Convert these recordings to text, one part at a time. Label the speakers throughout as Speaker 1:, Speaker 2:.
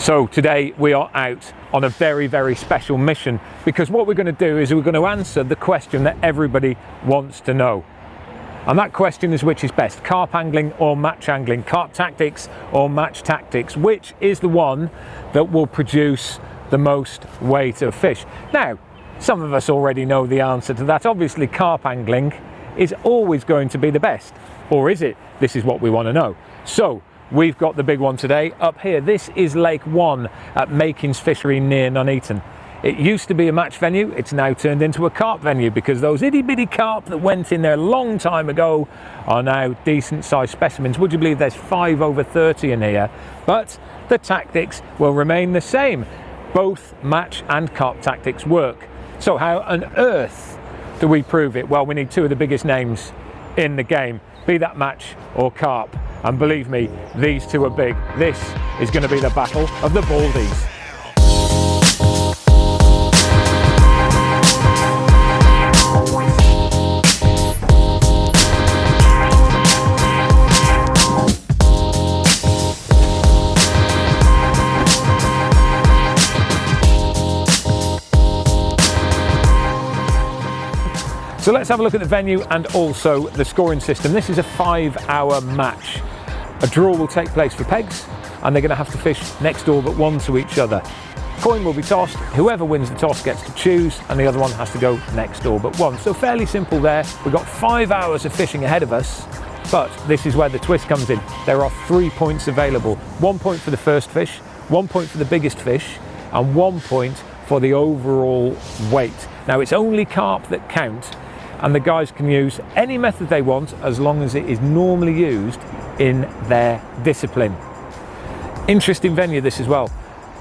Speaker 1: So today we are out on a very, very special mission, because what we're going to do is we're going to answer the question that everybody wants to know. And that question is, which is best, carp angling or match angling, carp tactics or match tactics? Which is the one that will produce the most weight of fish? Now, some of us already know the answer to that. Obviously, carp angling is always going to be the best. Or is it? This is what we want to know. So, we've got the big one today up here. This is Lake 1 at Makins Fishery near Nuneaton. It used to be a match venue. It's now turned into a carp venue, because those itty bitty carp that went in there a long time ago are now decent sized specimens. Would you believe there's 5 over 30 in here? But the tactics will remain the same. Both match and carp tactics work. So how on earth do we prove it? Well, we need 2 of the biggest names in the game, be that match or carp. And believe me, these 2 are big. This is going to be the battle of the Baldies. So let's have a look at the venue and also the scoring system. This is a 5-hour match. A draw will take place for pegs, and they're going to have to fish next door but one to each other. Coin will be tossed. Whoever wins the toss gets to choose, and the other one has to go next door but one. So fairly simple there. We've got 5 hours of fishing ahead of us, but this is where the twist comes in. There are 3 points available. 1 point for the first fish, 1 point for the biggest fish, and 1 point for the overall weight. Now, it's only carp that count, and the guys can use any method they want as long as it is normally used in their discipline. Interesting venue this as well.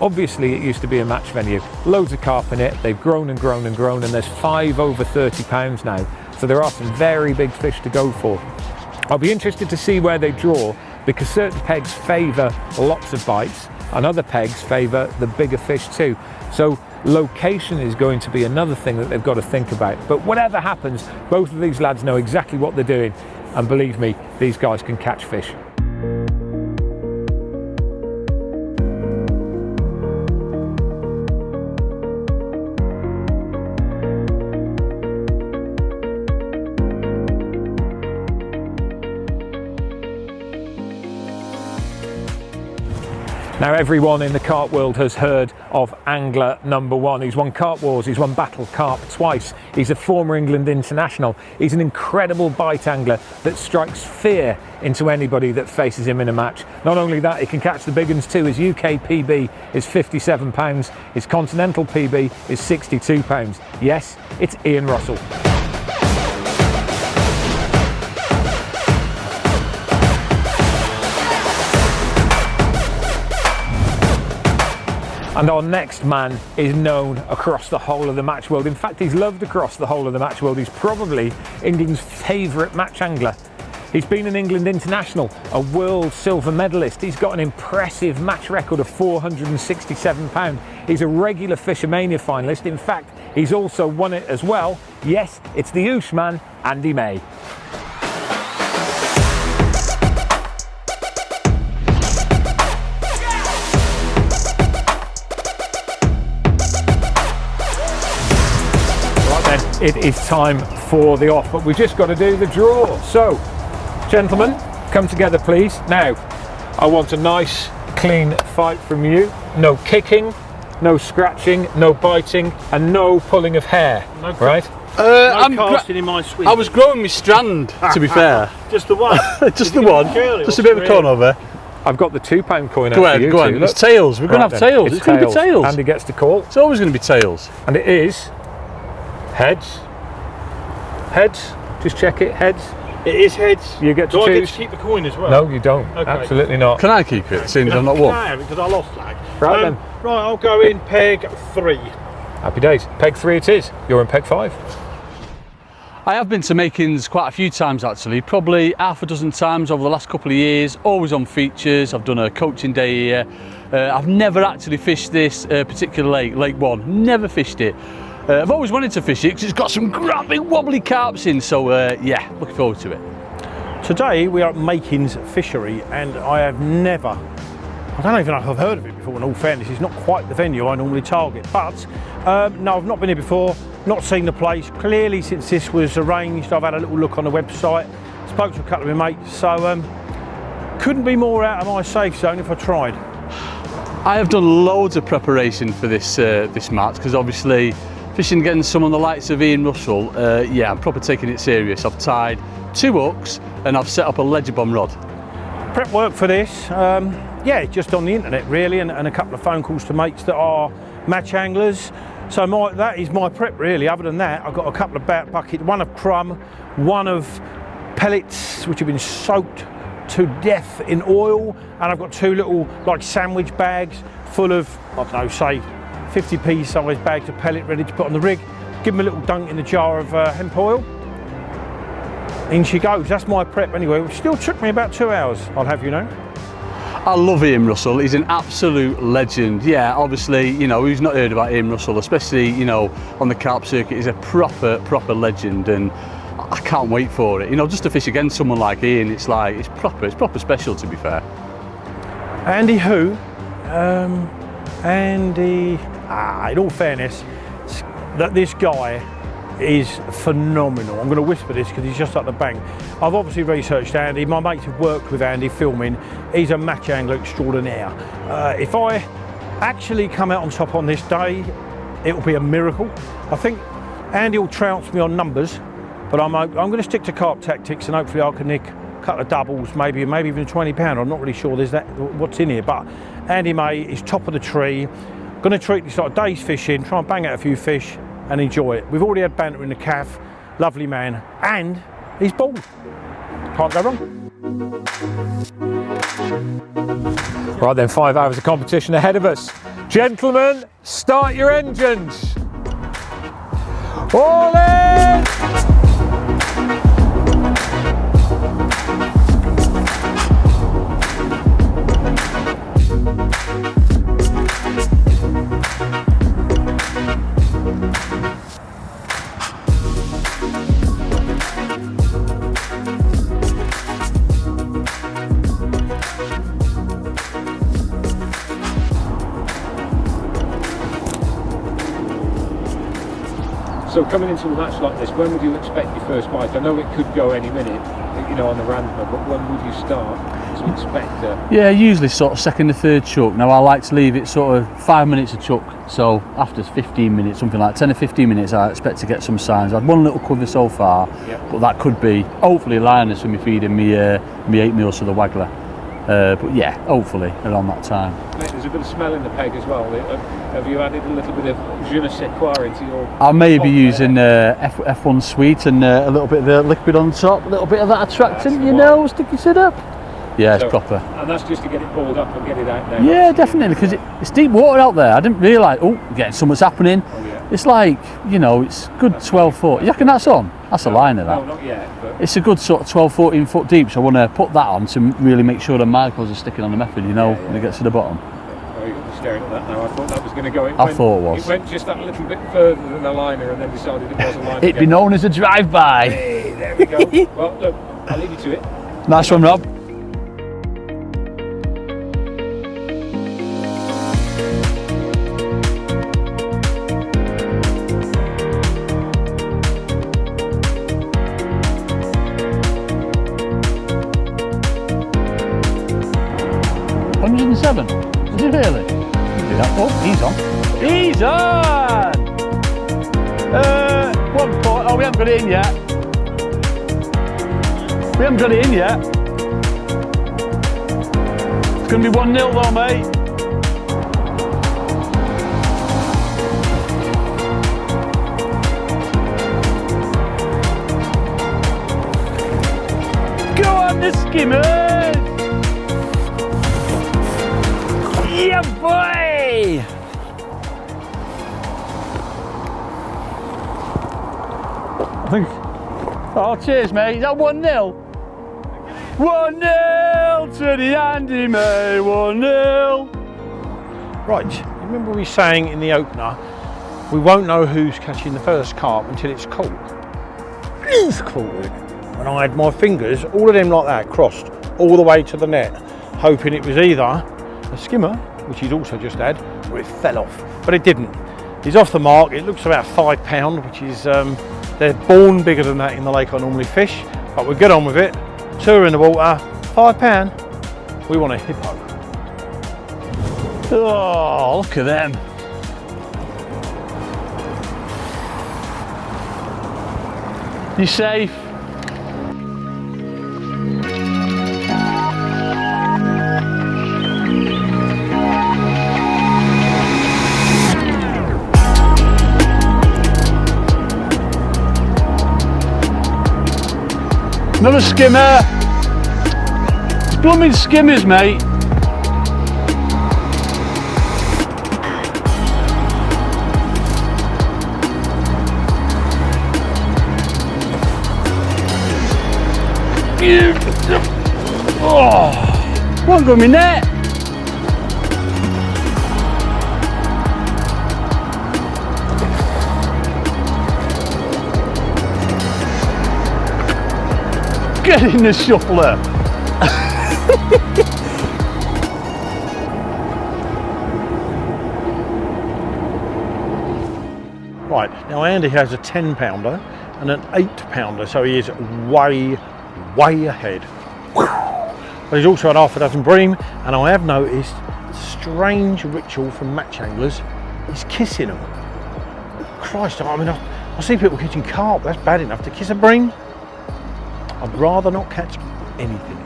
Speaker 1: Obviously it used to be a match venue. Loads of carp in it. They've grown and grown and grown, and there's 5 over 30 pounds now. So there are some very big fish to go for. I'll be interested to see where they draw, because certain pegs favour lots of bites and other pegs favour the bigger fish too. So location is going to be another thing that they've got to think about. But whatever happens, both of these lads know exactly what they're doing, and believe me, these guys can catch fish. Now, everyone in the carp world has heard of angler number 1. He's won Carp Wars, he's won Battle Carp twice, he's a former England international, he's an incredible bite angler that strikes fear into anybody that faces him in a match. Not only that, he can catch the big ones too. His UK PB is 57 pounds, his continental PB is 62 pounds. Yes, it's Ian Russell. And our next man is known across the whole of the match world. In fact, he's loved across the whole of the match world. He's probably England's favourite match angler. He's been an England international, a world silver medalist. He's got an impressive match record of £467. He's a regular Fishermania finalist. In fact, he's also won it as well. Yes, it's the Oosh man, Andy May. It is time for the off, but we've just got to do the draw. So, gentlemen, come together please. Now, I want a nice clean fight from you. No kicking, no scratching, no biting, and no pulling of hair, right?
Speaker 2: I'm casting in my swing. I was growing my strand, to be fair.
Speaker 3: Just the one?
Speaker 2: Just the one. Just a bit of a corn over.
Speaker 1: I've got the £2 coin out
Speaker 2: for
Speaker 1: you.
Speaker 2: Go on, it's tails. We're going to have tails. It's going to be tails.
Speaker 1: Andy gets to call.
Speaker 2: It's always going to be tails.
Speaker 1: And it is heads. Heads. Just check it. Heads.
Speaker 3: It is heads.
Speaker 1: You get to choose.
Speaker 3: Do I get to keep the coin as well?
Speaker 1: No, you don't.
Speaker 3: Okay.
Speaker 1: Absolutely not.
Speaker 2: Can I keep it, seeing as I've not won?
Speaker 3: I because I lost flag.
Speaker 1: Right then.
Speaker 3: Right, I'll go in peg 3.
Speaker 1: Happy days. Peg 3 it is. You're in peg 5.
Speaker 2: I have been to Makins quite a few times actually, probably half a dozen times over the last couple of years, always on features. I've done a coaching day here. I've never actually fished this particular lake, Lake 1, never fished it. I've always wanted to fish it because it's got some grabbing wobbly carps in, so yeah, looking forward to it.
Speaker 3: Today we are at Makins Fishery, and I have never
Speaker 4: I don't even know if I've heard of it before, in all fairness. It's not quite the venue I normally target, but no, I've not been here before, not seen the place. Clearly, since this was arranged, I've had a little look on the website, spoke to a couple of my mates, so couldn't be more out of my safe zone if I tried.
Speaker 2: I have done loads of preparation for this this match, because obviously fishing against someone the likes of Ian Russell, yeah, I'm proper taking it serious. I've tied 2 hooks and I've set up a ledger bomb rod.
Speaker 4: Prep work for this, yeah, just on the internet really, and a couple of phone calls to mates that are match anglers. So that is my prep really. Other than that, I've got a couple of bat buckets, one of crumb, one of pellets which have been soaked to death in oil, and I've got 2 little like sandwich bags full of, I don't know, say 50p size bags of pellet ready to put on the rig. Give them a little dunk in the jar of hemp oil. In she goes. That's my prep anyway. It still took me about 2 hours, I'll have you know.
Speaker 2: I love Ian Russell, he's an absolute legend. Yeah, obviously, you know, who's not heard about Ian Russell, especially, you know, on the carp circuit. He's a proper legend, and I can't wait for it. You know, just to fish against someone like Ian, it's like, it's proper special, to be fair.
Speaker 4: Andy who? Andy, in all fairness, this guy is phenomenal. I'm going to whisper this because he's just up the bank. I've obviously researched Andy. My mates have worked with Andy filming. He's a match angler extraordinaire. If I actually come out on top on this day, it will be a miracle. I think Andy will trounce me on numbers, but I'm going to stick to carp tactics, and hopefully I can nick a couple of doubles, maybe even £20. I'm not really sure there's what's in here, but Andy May is top of the tree. Going to treat this like a day's fishing, try and bang out a few fish and enjoy it. We've already had banter in the calf, lovely man, and he's bald. Can't go wrong.
Speaker 1: Right then, 5 hours of competition ahead of us. Gentlemen, start your engines. All in! So coming into a match like this, when would you expect your first bite? I know it could go any minute, you know, on the randomer, but when would you start to expect
Speaker 2: Yeah, usually sort of 2nd to 3rd chuck. Now I like to leave it sort of 5 minutes a chuck, so after 15 minutes, something like 10 or 15 minutes, I expect to get some signs. I've had 1 little cover so far, but that could be hopefully lioness when we're feeding me 8 meals to the waggler. But yeah, hopefully around that time.
Speaker 1: Mate, there's a bit of smell in the peg as well. Have you added a little bit of je ne sais quoi into your...
Speaker 2: I may be using F1 Sweet and a little bit of the liquid on top, a little bit of that attractant, you know, stick your sit up. Yeah, it's proper.
Speaker 1: And that's just to get it balled up and get it out there.
Speaker 2: Yeah, definitely, because it's deep water out there. I didn't realise, getting something's happening.
Speaker 1: Oh, yeah.
Speaker 2: It's like, you know, it's good 12 foot. You reckon that's on? That's a liner, that.
Speaker 1: No, not yet. But...
Speaker 2: It's a good sort of 12, 14 foot deep, so I want to put that on to really make sure the micros are sticking on the method, you know, when it gets to the bottom.
Speaker 1: Oh, you're staring at that now. I thought that was going to go.
Speaker 2: I thought it was.
Speaker 1: It went just that little bit further than a liner and then decided it was a liner.
Speaker 2: It'd be known as a drive-by.
Speaker 1: Hey, there we go. Well, look, I'll leave you to it.
Speaker 2: Nice one, Rob. Is it really? Do that. Oh, he's on. He's on! 1 point. Oh, we haven't got it in yet. We haven't got it in yet. It's going to be 1-0 though, mate. Go on, the skimmers! Yeah, boy! I think. Oh, cheers, mate. Is that 1-0? 1-0 to the Andy May. 1-0.
Speaker 4: Right, remember we saying in the opener, we won't know who's catching the first carp until it's caught. It's caught. And I had my fingers, all of them like that, crossed all the way to the net, hoping it was either a skimmer, which he's also just had, where it fell off, but it didn't. He's off the mark. It looks about £5, which is, they're born bigger than that in the lake I normally fish, but we'll get on with it. 2 in the water, £5. We want a hippo.
Speaker 2: Oh, look at them. You safe? Another skimmer. Blooming skimmers, mate. Oh, won't go in my net. Get in the shuffler.
Speaker 4: Right, now Andy has a 10-pounder and an 8-pounder, so he is way ahead. But he's also had half a dozen bream, and I have noticed a strange ritual from match anglers. He's kissing them. Christ, I mean, I see people catching carp, that's bad enough. To kiss a bream, I'd rather not catch anything.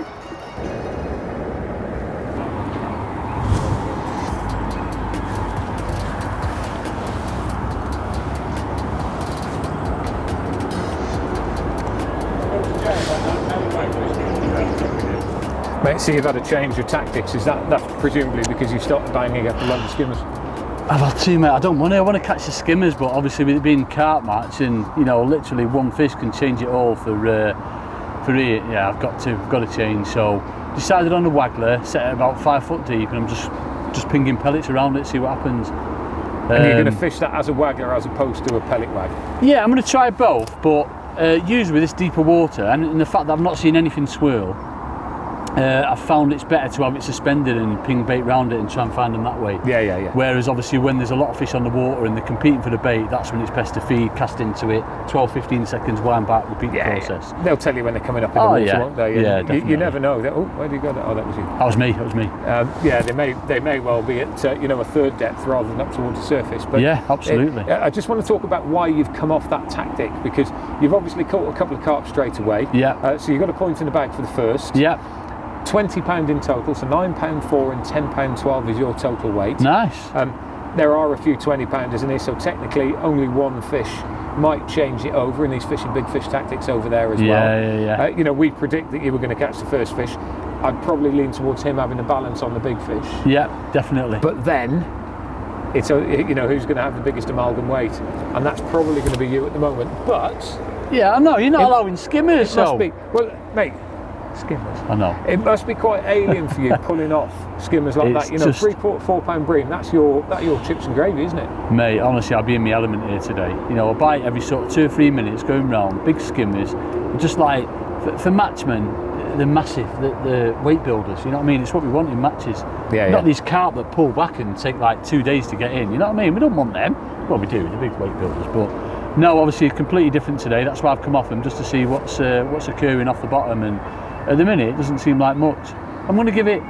Speaker 1: Mate, so you've had to change your tactics. Is that presumably because you stopped banging up a lot of skimmers?
Speaker 2: I've had to, mate. I want to catch the skimmers, but obviously with it being carp match, and you know, literally one fish can change it all for here. Yeah, I've got to change. So decided on a waggler, set it about 5 foot deep, and I'm just pinging pellets around it, see what happens.
Speaker 1: And you're going to fish that as a waggler as opposed to a pellet wag?
Speaker 2: Yeah, I'm going to try both, but usually with this deeper water, and the fact that I've not seen anything swirl, I've found it's better to have it suspended and ping bait round it and try and find them that way.
Speaker 1: Yeah.
Speaker 2: Whereas obviously when there's a lot of fish on the water and they're competing for the bait, that's when it's best to feed, cast into it, 12-15 seconds, wind back, repeat the process.
Speaker 1: Yeah. They'll tell you when they're coming up in the water, won't they?
Speaker 2: Yeah, definitely.
Speaker 1: You never know. Oh, where did you go? Oh, that was you.
Speaker 2: That was me.
Speaker 1: Yeah, they may well be at a third depth rather than up towards the surface. But
Speaker 2: yeah, absolutely.
Speaker 1: I just want to talk about why you've come off that tactic, because you've obviously caught a couple of carp straight away.
Speaker 2: Yeah.
Speaker 1: So you've got a point in the bag for the first.
Speaker 2: Yeah.
Speaker 1: £20 in total, so £9.4 and £10.12 is your total weight.
Speaker 2: Nice.
Speaker 1: There are a few 20-pounders in here, so technically only one fish might change it over in these fishing big fish tactics over there as well.
Speaker 2: Yeah.
Speaker 1: We predict that you were going to catch the first fish. I'd probably lean towards him having the balance on the big fish.
Speaker 2: Yeah, definitely.
Speaker 1: But then it's who's going to have the biggest amalgam weight, and that's probably going to be you at the moment. But
Speaker 2: yeah, I know you're not allowing skimmers.
Speaker 1: Must be, well, mate. Skimmers.
Speaker 2: I know.
Speaker 1: It must be quite alien for you pulling off skimmers like that. You know,
Speaker 2: just
Speaker 1: 3/4, 4 pound bream. That's your chips and gravy, isn't it?
Speaker 2: Mate, honestly, I'll be in my element here today. You know, I bite every sort of 2 or 3 minutes, going round, big skimmers. Just like for matchmen, they're massive. The weight builders. You know what I mean? It's what we want in matches. Not these carp that pull back and take like 2 days to get in. You know what I mean? We don't want them. Well, we do. The big weight builders, but. No, obviously completely different today. That's why I've come off them, just to see what's occurring off the bottom, and at the minute it doesn't seem like much. I'm going to give it,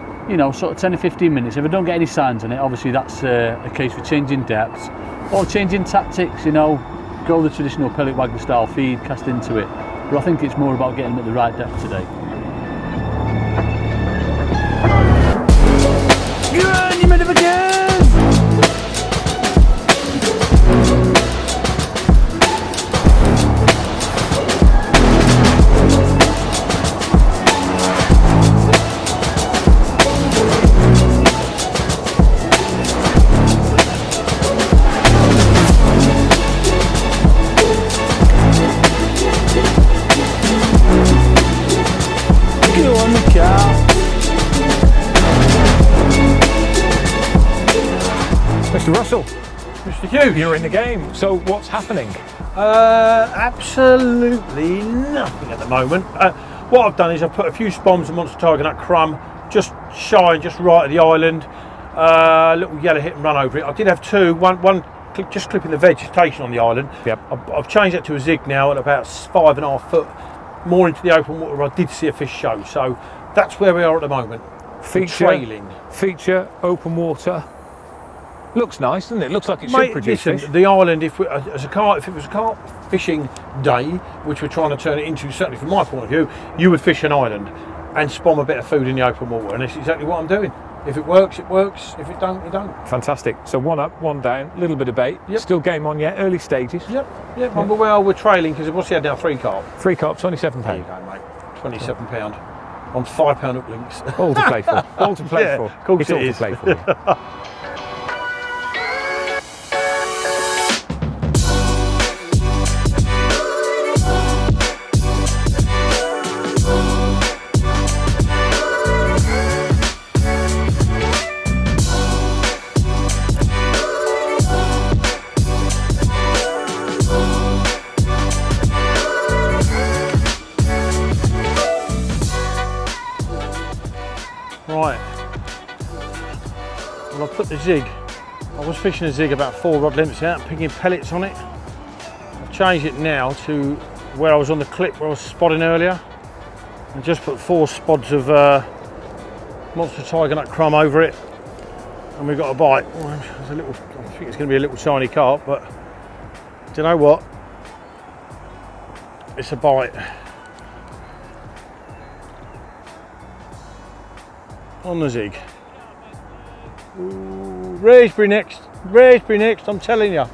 Speaker 2: sort of 10 or 15 minutes. If I don't get any signs on it, obviously that's a case for changing depths or changing tactics. Go the traditional pellet waggler style feed, cast into it. But I think it's more about getting them at the right depth today. You're on your minute again.
Speaker 1: Mr. Russell, Mr. Hugh, you're in the game. So what's happening?
Speaker 4: Absolutely nothing at the moment. What I've done is I've put a few spoms of Monster Tiger Nut crumb just shy and just right of the island. little yellow hit and run over it. I did have two, one just clipping the vegetation on the island.
Speaker 1: Yep.
Speaker 4: I've changed that to a zig now at about 5.5 foot more into the open water. I did see a fish show, so that's where we are at the moment. Trailing.
Speaker 1: Feature, open water. Looks nice, doesn't it? Looks like it should
Speaker 4: Mate,
Speaker 1: produce
Speaker 4: listen,
Speaker 1: fish.
Speaker 4: the island, if it was a carp fishing day, which we're trying to turn it into, certainly from my point of view, you would fish an island and spawn a bit of food in the open water, and that's exactly what I'm doing. If it works, it works. If it don't, it don't.
Speaker 1: Fantastic. So one up, one down, a little bit of bait.
Speaker 4: Yep.
Speaker 1: Still game on yet, early stages.
Speaker 4: Yep. Well, we're trailing because what's he had now? 3 carp.
Speaker 1: 3 carp, £27.
Speaker 4: There you go, mate. £27 on £5 hook links.
Speaker 1: All to play for. All to play
Speaker 4: Yeah,
Speaker 1: for.
Speaker 4: of course
Speaker 1: It's
Speaker 4: it
Speaker 1: all
Speaker 4: is.
Speaker 1: to play for. Yeah.
Speaker 4: Right. Well, I put the zig. I was fishing a zig about 4 rod lengths out, picking pellets on it. I've changed it now to where I was on the clip where I was spotting earlier, and just put 4 spods of monster tiger nut crumb over it, and we got a bite. Well, there's a little. I think it's going to be a little tiny carp, but do you know what? It's a bite. On the zig. Ooh, raspberry next, I'm telling you.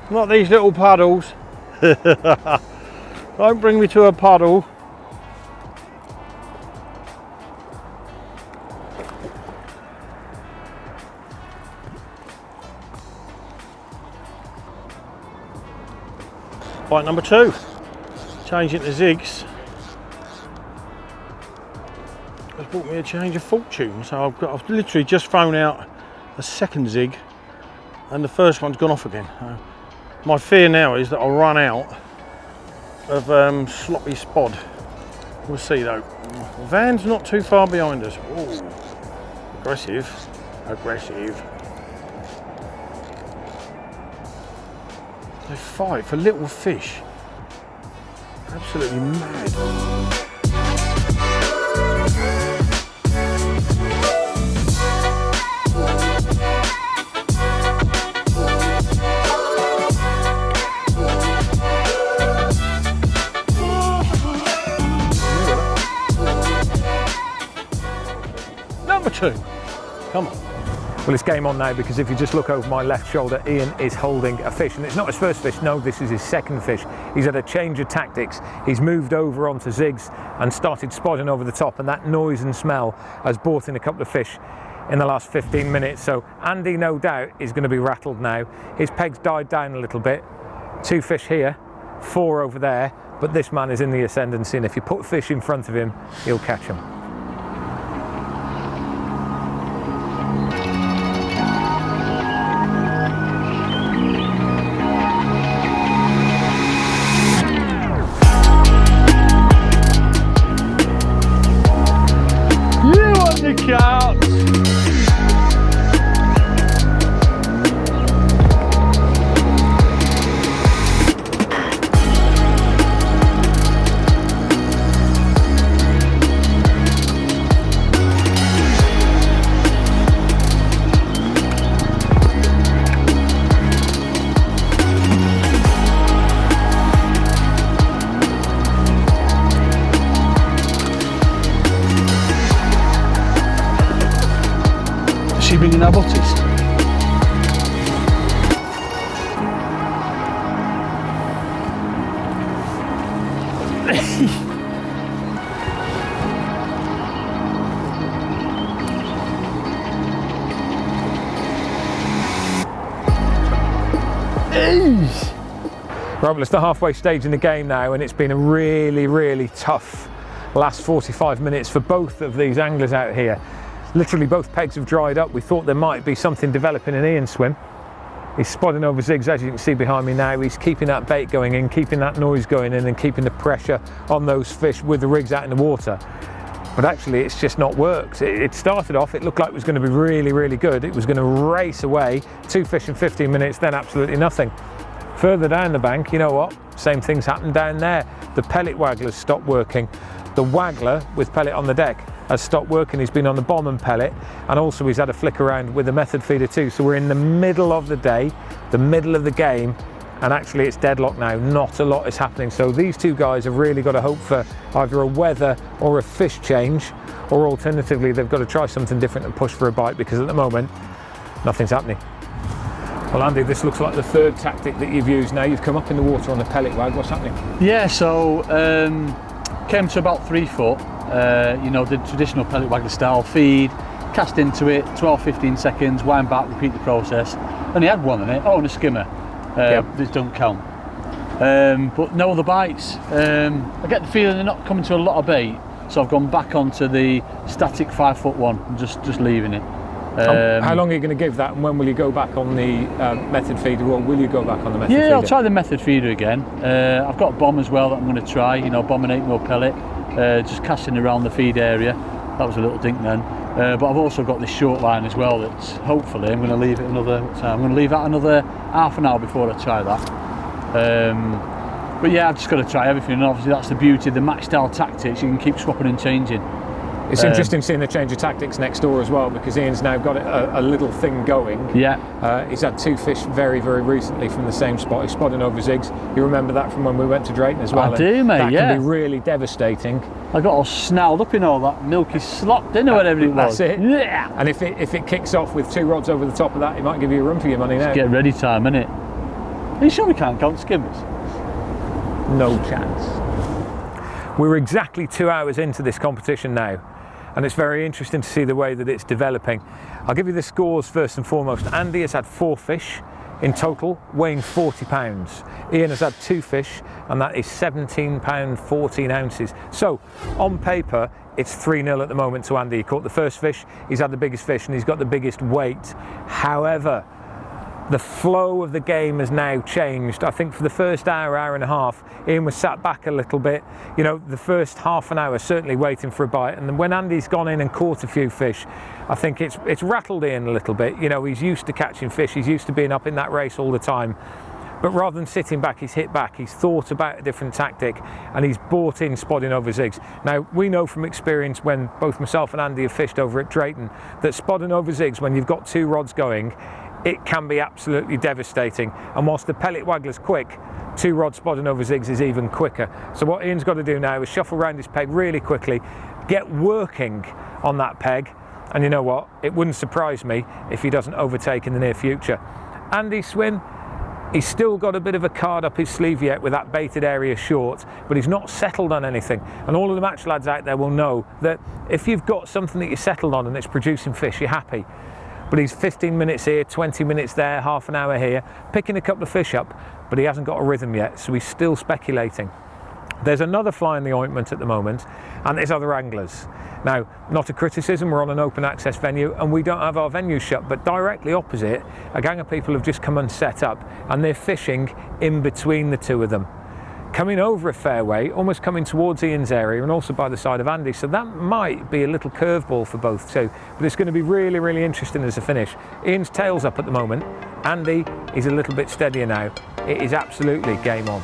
Speaker 4: Not these little puddles. Don't bring me to a puddle. Bite number 2. Changing to zigs. Has brought me a change of fortune. So I've literally just thrown out a second zig, and the first one's gone off again. My fear now is that I'll run out of sloppy spod. We'll see though. The van's not too far behind us. Ooh, aggressive. They fight for little fish. Absolutely mad. Number 2. Come on.
Speaker 1: Well, it's game on now, because if you just look over my left shoulder, Ian is holding a fish, and it's not his first fish. No, this is his second fish. He's had a change of tactics. He's moved over onto zigs and started spodding over the top, and that noise and smell has brought in a couple of fish in the last 15 minutes. So Andy, no doubt, is going to be rattled now. His pegs died down a little bit. 2 fish here, 4 over there, but this man is in the ascendancy, and if you put fish in front of him, he'll catch them.
Speaker 2: Carp. Bringing our botties.
Speaker 1: Right, well, it's the halfway stage in the game now, and it's been a really tough last 45 minutes for both of these anglers out here. Literally both pegs have dried up. We thought there might be something developing in Ian's swim. He's spodding over zigs, as you can see behind me now. He's keeping that bait going in, keeping that noise going in, and keeping the pressure on those fish with the rigs out in the water. but actually it's just not worked. It started off, it looked like it was going to be really, really good. It was going to race away, 2 fish in 15 minutes, then absolutely nothing. Further down the bank, you know what? Same thing's happened down there. The pellet waggler's stopped working. The waggler with pellet on the deck has stopped working. He's been on the bomb and pellet, and also he's had a flick around with the method feeder too. So we're in the middle of the day, the middle of the game, and actually it's deadlock now. Not a lot is happening. So these two guys have really got to hope for either a weather or a fish change, or alternatively they've got to try something different and push for a bite, because at the moment nothing's happening. Well, Andy, this looks like the third tactic that you've used now. You've come up in the water on the pellet wag. What's happening?
Speaker 2: Yeah, so came to about 3 foot, you know, the traditional pellet waggler style feed, cast into it, 12-15 seconds, wind back, repeat the process. Only had one in it, and a skimmer. This don't count. But no other bites. I get the feeling they're not coming to a lot of bait, so I've gone back onto the static 5 foot one and just leaving it.
Speaker 1: How long are you going to give that, and when will you go back on the method feeder, or will you go back on the method feeder?
Speaker 2: Yeah, I'll try the method feeder again. I've got a bomb as well that I'm going to try, you know, bomb and 8mm pellet, just casting around the feed area. That was a little dink then. But I've also got this short line as well that's hopefully I'm going to leave it another, I'm going to leave that another half an hour before I try that. But yeah, I've just got to try everything, and obviously that's the beauty of the match style tactics. You can keep swapping and changing.
Speaker 1: It's interesting seeing the change of tactics next door as well, because Ian's now got a little thing going.
Speaker 2: Yeah.
Speaker 1: He's had 2 fish very, very recently from the same spot. He's spotting over zigs. You remember that from when we went to Drayton as well?
Speaker 2: I do, mate,
Speaker 1: that
Speaker 2: yeah.
Speaker 1: can be really devastating.
Speaker 2: I got all snarled up in all that milky slop, didn't I, whatever it was?
Speaker 1: That's it.
Speaker 2: Yeah.
Speaker 1: And if it kicks off with 2 rods over the top of that, it might give you a run for your money now.
Speaker 2: Get ready time, innit? Are you sure we can't count skimmers?
Speaker 1: No chance. We're exactly 2 hours into this competition now, and it's very interesting to see the way that it's developing. I'll give you the scores first and foremost. Andy has had 4 fish in total, weighing 40 pounds. Ian has had 2 fish, and that is 17 pound 14 ounces. So on paper, it's 3-0 at the moment to Andy. He caught the first fish, he's had the biggest fish, and he's got the biggest weight. However, the flow of the game has now changed. I think for the first hour, hour and a half, Ian was sat back a little bit. You know, the first half an hour certainly waiting for a bite, and then when Andy's gone in and caught a few fish, I think it's rattled Ian a little bit. You know, he's used to catching fish, he's used to being up in that race all the time. But rather than sitting back, he's hit back, he's thought about a different tactic, and he's bought in spotting over zigs. Now, we know from experience when both myself and Andy have fished over at Drayton that spotting over zigs, when you've got 2 rods going, it can be absolutely devastating. And whilst the pellet waggler's quick, 2 rod spotting over zigs is even quicker. So what Ian's got to do now is shuffle around his peg really quickly, get working on that peg, and you know what? It wouldn't surprise me if he doesn't overtake in the near future. Andy Swin, he's still got a bit of a card up his sleeve yet with that baited area short, but he's not settled on anything. And all of the match lads out there will know that if you've got something that you're settled on and it's producing fish, you're happy. But he's 15 minutes here, 20 minutes there, half an hour here, picking a couple of fish up, but he hasn't got a rhythm yet, so he's still speculating. There's another fly in the ointment at the moment, and there's other anglers. Now, not a criticism, we're on an open access venue, and we don't have our venue shut, but directly opposite, a gang of people have just come and set up, and they're fishing in between the 2 of them. Coming over a fairway, almost coming towards Ian's area, and also by the side of Andy, so that might be a little curveball for both 2, but it's going to be really, really interesting as a finish. Ian's tail's up at the moment, Andy is a little bit steadier now. It is absolutely game on.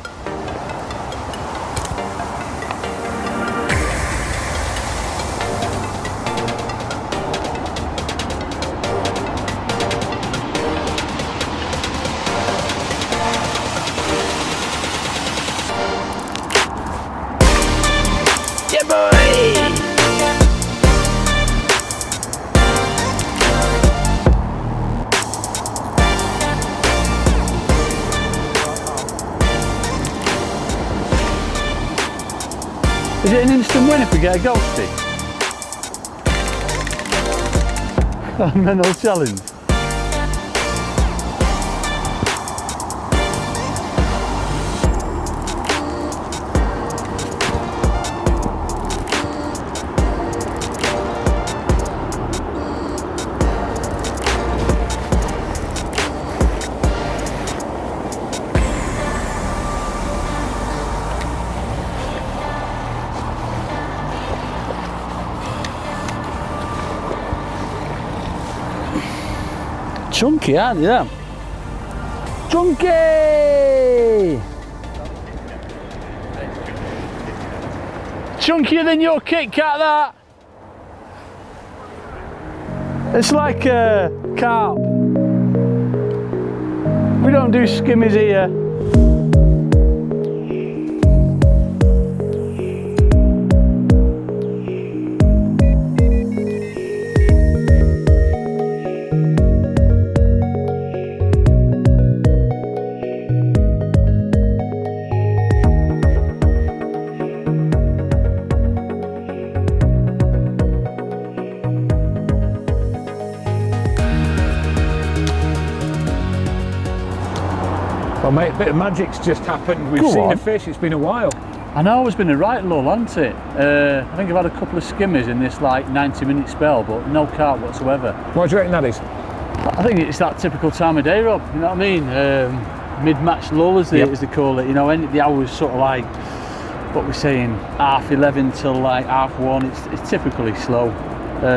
Speaker 2: Is it an instant win if we get a ghosty? Mental challenge. Chunky, aren't you? Them? Chunky! Chunkier than your Kit Kat, that! It's like a carp. We don't do skimmies here.
Speaker 1: Well, mate, a bit of magic's just happened. We've
Speaker 2: Go
Speaker 1: seen
Speaker 2: on.
Speaker 1: a fish. It's been a while.
Speaker 2: I know it's been a right lull, hasn't it? I think I've had a couple of skimmers in this like 90-minute spell, but no carp whatsoever.
Speaker 1: What do you reckon that is?
Speaker 2: I think it's that typical time of day, Rob. You know what I mean? Mid-match lull, as they call it. You know, the hours sort of like what we're saying, 11:30 till like 1:30. It's typically slow.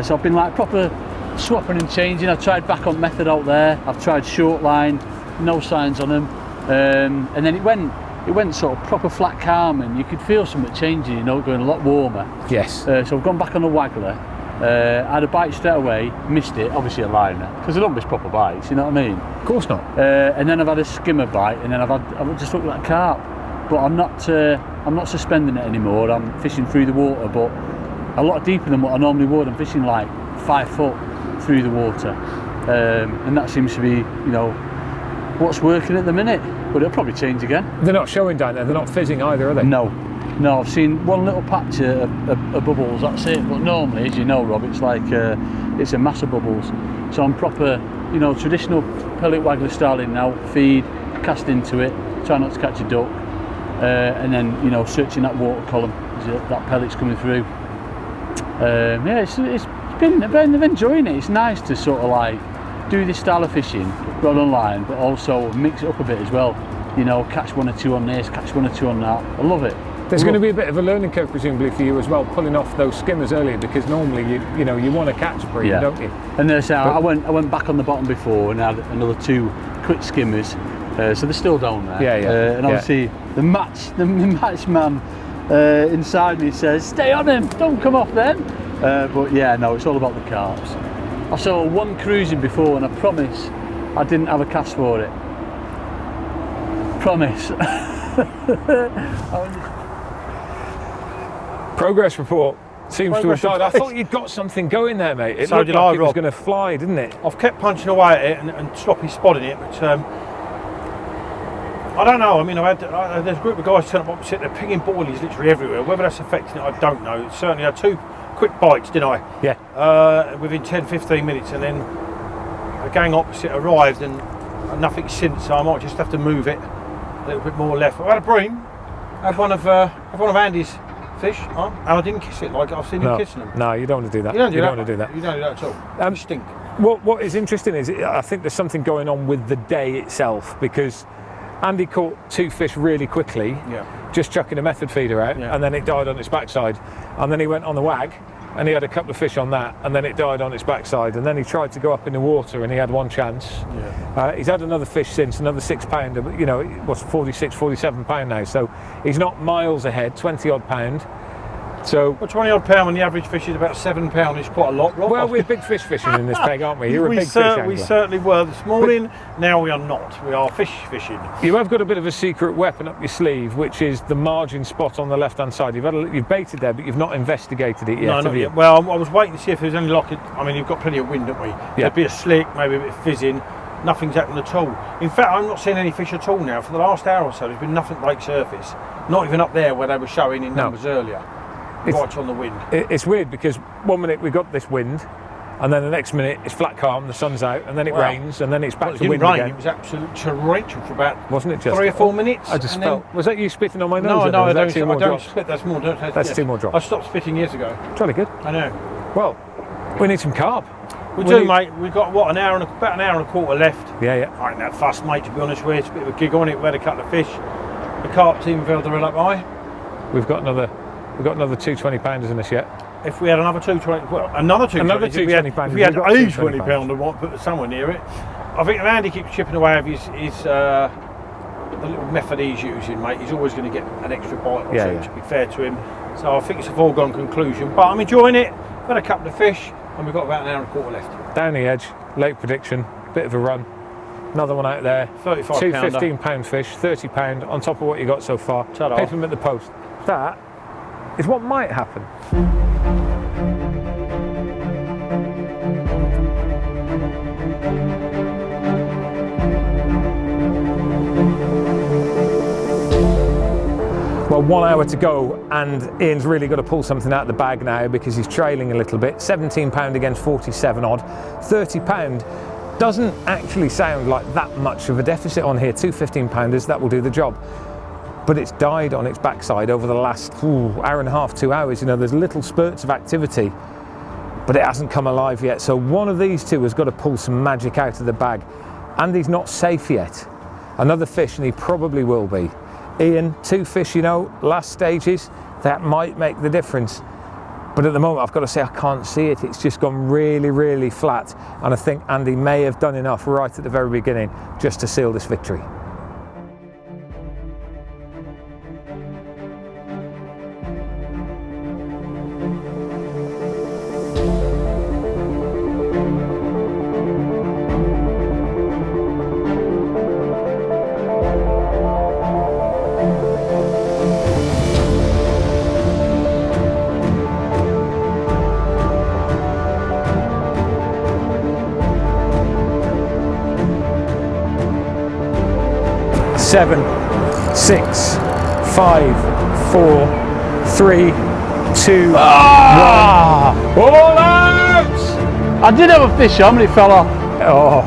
Speaker 2: So I've been like proper swapping and changing. I've tried back on method out there. I've tried short line, no signs on them. And then it went sort of proper flat calm, and you could feel something changing, you know, going a lot warmer.
Speaker 1: Yes.
Speaker 2: So I've gone back on the waggler. I had a bite straight away, missed it, obviously a liner, because I don't miss proper bites, you know what I mean?
Speaker 1: Of course not.
Speaker 2: And then I've had a skimmer bite, and then I've just looked like a carp. But I'm not suspending it anymore. I'm fishing through the water, but a lot deeper than what I normally would. I'm fishing like 5 foot through the water, and that seems to be, you know, what's working at the minute. But it'll probably change again.
Speaker 1: They're not showing down there. They're not fizzing either, are they?
Speaker 2: No, I've seen one little patch of bubbles. That's it. But normally, as you know, Rob, it's like it's a mass of bubbles. So I'm proper, you know, traditional pellet waggler styling now. Feed, cast into it, try not to catch a duck, and then, you know, searching that water column as that pellet's coming through. Yeah, it's been. I'm enjoying it. It's nice to sort of like do this style of fishing, rod on line, but also mix it up a bit as well. You know, catch 1 or 2 on this, catch 1 or 2 on that. I love it.
Speaker 1: There's going to be a bit of a learning curve presumably for you as well, pulling off those skimmers earlier, because normally you want to catch a bream, don't you?
Speaker 2: And so I went back on the bottom before and had another 2 quick skimmers, so they're still down there.
Speaker 1: Yeah.
Speaker 2: And obviously the match man inside me says, "Stay on him, don't come off then." But yeah, no, it's all about the carps. I saw one cruising before, and I promise I didn't have a cast for it. Promise.
Speaker 1: Progress report seems to have died. I thought you'd got something going there, mate. It looked like it was going to fly, didn't it?
Speaker 3: I've kept punching away at it and sloppy spotting it, but I don't know. I mean, there's a group of guys turn up opposite. They're pinging boilies literally everywhere. Whether that's affecting it, I don't know. Certainly, I had 2 quick bites, didn't I?
Speaker 1: Yeah.
Speaker 3: Within 10-15 minutes, and then the gang opposite arrived, and nothing since. So I might just have to move it a little bit more left. I had a bream. I had one of Andy's fish, and I didn't kiss it like I've seen him kissing them.
Speaker 1: No, you don't want to do that.
Speaker 3: You don't
Speaker 1: want to do that.
Speaker 3: You don't do that at all. You stink.
Speaker 1: What is interesting is I think there's something going on with the day itself, because Andy caught 2 fish really quickly, just chucking a method feeder out, and then it died on its backside, and then he went on the wag and he had a couple of fish on that, and then it died on its backside, and then he tried to go up in the water and he had 1 chance. He's had another fish since, another 6 pounder, but you know, what's 46, 47 pound now, so he's not miles ahead, 20 odd pound. So,
Speaker 3: well, 20 odd pound when the average fish is about 7 pound is quite a lot, Rob.
Speaker 1: Well, we're big fish fishing in this peg, aren't we? You're a big fish angler.
Speaker 3: We certainly were this morning. Now we are not. We are fish fishing.
Speaker 1: You have got a bit of a secret weapon up your sleeve, which is the margin spot on the left-hand side. You've baited there, but you've not investigated it yet,
Speaker 3: No, not yet. Well, I was waiting to see if there's any lock. I mean, you've got plenty of wind, haven't we? There'd be a slick, maybe a bit of fizzing. Nothing's happened at all. In fact, I'm not seeing any fish at all now. For the last hour or so, there's been nothing like surface. Not even up there where they were showing in numbers earlier. Right on the wind.
Speaker 1: It's weird, because 1 minute we got this wind, and then the next minute it's flat calm, the sun's out, and then it rains, and then it's back to wind again.
Speaker 3: It was absolute torrential for about
Speaker 1: wasn't it just
Speaker 3: 3 or 4 minutes.
Speaker 1: I just felt. Was that you spitting on my nose?
Speaker 3: No, I don't
Speaker 1: spit.
Speaker 3: That's more.
Speaker 1: That's 2 more drops.
Speaker 3: I stopped spitting years ago.
Speaker 1: Jolly good.
Speaker 3: I know.
Speaker 1: Well, we need some carp.
Speaker 3: We do, mate. We've got what, about an hour and a quarter left.
Speaker 1: Yeah.
Speaker 3: I ain't that fussed, mate. To be honest with you, it's a bit of a gig on it. We had a couple of fish. The carp team have held their head up high.
Speaker 1: We've got another 2 20-pounders in us yet.
Speaker 3: If we had another 2 20, well, another 2
Speaker 1: 20 pounders.
Speaker 3: If we had a 20 pounder, what, put somewhere near it. I think if Andy keeps chipping away of his the little method he's using, mate, he's always going to get an extra bite or two, to be fair to him. So I think it's a foregone conclusion. But I'm enjoying it. I've had a couple of fish, and we've got about an hour and a quarter left.
Speaker 1: Down the edge, lake prediction, bit of a run. Another one out there.
Speaker 3: 35
Speaker 1: Two
Speaker 3: pounder.
Speaker 1: 15-pound fish, £30 on top of what you got so far.
Speaker 3: Ta-da.
Speaker 1: Paper them at the post. That is what might happen. Well, 1 hour to go, and Ian's really got to pull something out of the bag now because he's trailing a little bit. £17 against 47 odd. £30 doesn't actually sound like that much of a deficit on here. Two 15-pounders, that will do the job. But it's died on its backside over the last hour and a half, 2 hours. You know, there's little spurts of activity, but it hasn't come alive yet. So one of these two has got to pull some magic out of the bag. Andy's not safe yet. Another fish, and he probably will be. Ian, two fish, you know, last stages, that might make the difference. But at the moment, I've got to say, I can't see it. It's just gone really, really flat. And I think Andy may have done enough right at the very beginning just to seal this victory. Seven, 6, 5, 4, 3, 2, 1. All out!
Speaker 2: I did have a fish on, but it fell off.
Speaker 1: Oh,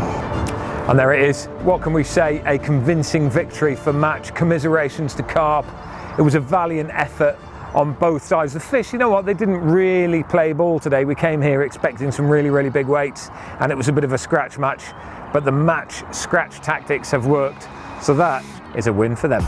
Speaker 1: and there it is. What can we say? A convincing victory for Match. Commiserations to Carp. It was a valiant effort on both sides. The fish, you know what, they didn't really play ball today. We came here expecting some really, really big weights, and it was a bit of a scratch match. But the Match scratch tactics have worked. So that is a win for them.